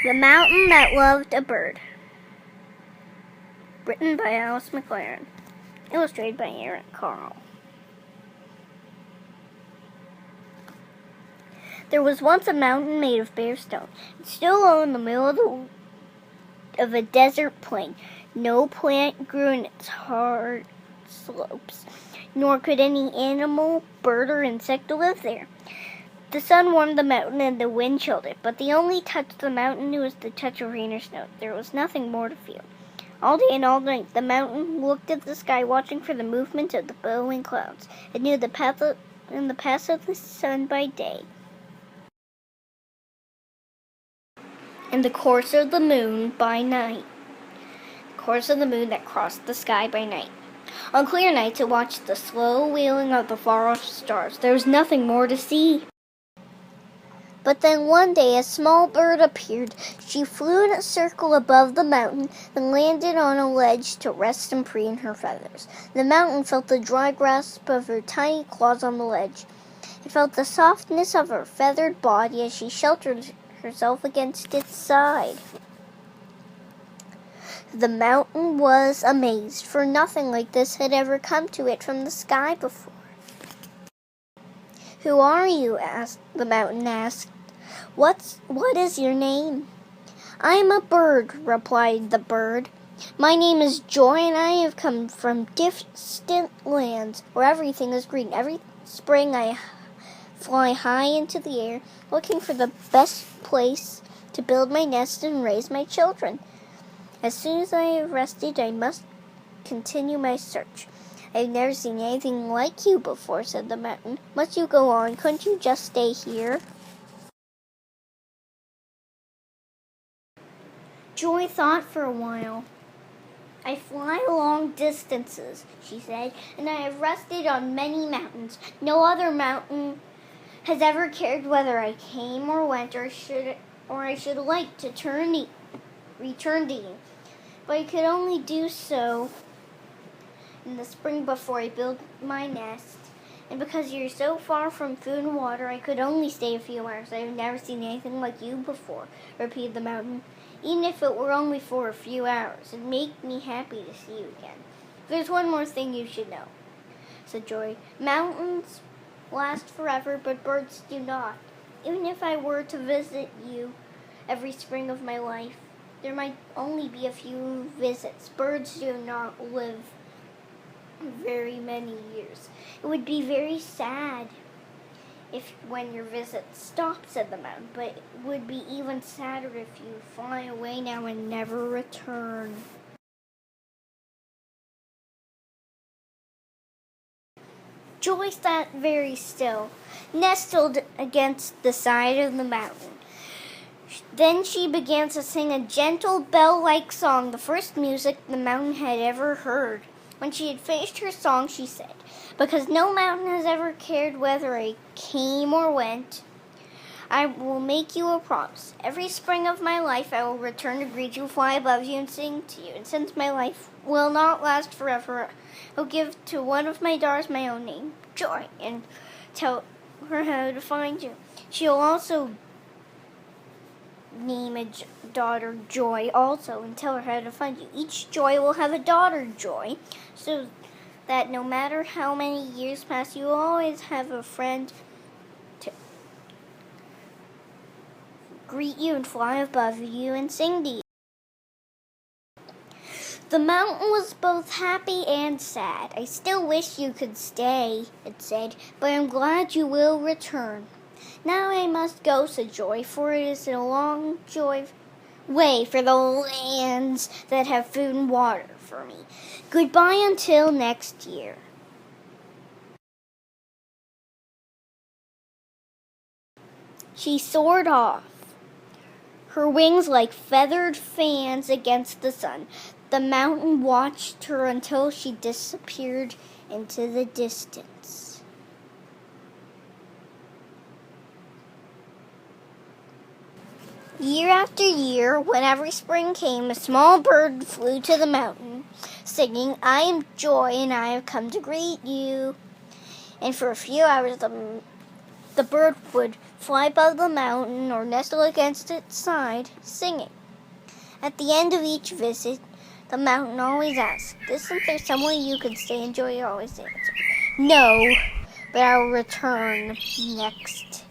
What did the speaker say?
The Mountain That Loved a Bird. Written by Alice McLaren. Illustrated by Carle. There was once a mountain made of bare stone. It stood alone in the middle of a desert plain. No plant grew in its hard slopes, nor could any animal, bird, or insect live there. The sun warmed the mountain and the wind chilled it, but the only touch of the mountain was the touch of rain or snow. There was nothing more to feel. All day and all night, the mountain looked at the sky, watching for the movement of the billowing clouds. It knew the path of the sun by day, and the course of the moon by night. The course of the moon that crossed the sky by night. On clear nights, it watched the slow wheeling of the far-off stars. There was nothing more to see. But then one day a small bird appeared. She flew in a circle above the mountain and landed on a ledge to rest and preen her feathers. The mountain felt the dry grasp of her tiny claws on the ledge. It felt the softness of her feathered body as she sheltered herself against its side. The mountain was amazed, for nothing like this had ever come to it from the sky before. "Who are you?" the mountain asked. What is your name?" "I am a bird," replied the bird. "My name is Joy, and I have come from distant lands where everything is green. Every spring I fly high into the air, looking for the best place to build my nest and raise my children. As soon as I have rested, I must continue my search." "I've never seen anything like you before," said the mountain. "Must you go on? Couldn't you just stay here?" Joy thought for a while. "I fly long distances," she said, "and I have rested on many mountains. No other mountain has ever cared whether I came or went, or I should like to return to you. But I could only do so in the spring before I build my nest. And because you're so far from food and water, I could only stay a few hours. I have never seen anything like you before," repeated the mountain. "Even if it were only for a few hours, it'd make me happy to see you again. There's one more thing you should know," said Joy. "Mountains last forever, but birds do not. Even if I were to visit you every spring of my life, there might only be a few visits. Birds do not live very many years. It would be very sad when your visit stopped," said the mountain, "but it would be even sadder if you fly away now and never return." Joy sat very still, nestled against the side of the mountain. Then she began to sing a gentle bell-like song, the first music the mountain had ever heard. When she had finished her song, she said, "Because no mountain has ever cared whether I came or went, I will make you a promise. Every spring of my life I will return to greet you, fly above you, and sing to you. And since my life will not last forever, I'll give to one of my daughters my own name, Joy, and tell her how to find you. She'll also name a daughter Joy also, and tell her how to find you. Each Joy will have a daughter Joy, so that no matter how many years pass, you will always have a friend to greet you and fly above you and sing to you." The mountain was both happy and sad. "I still wish you could stay," it said, "but I'm glad you will return." "Now I must go," said Joy, "for it is a long way for the lands that have food and water for me. Goodbye until next year." She soared off, her wings like feathered fans against the sun. The mountain watched her until she disappeared into the distance. Year after year, when every spring came, a small bird flew to the mountain, singing, "I am Joy, and I have come to greet you." And for a few hours, the The bird would fly above the mountain or nestle against its side, singing. At the end of each visit, the mountain always asks, "Isn't there somewhere you can stay?" And Joey always answers, "No, but I'll return next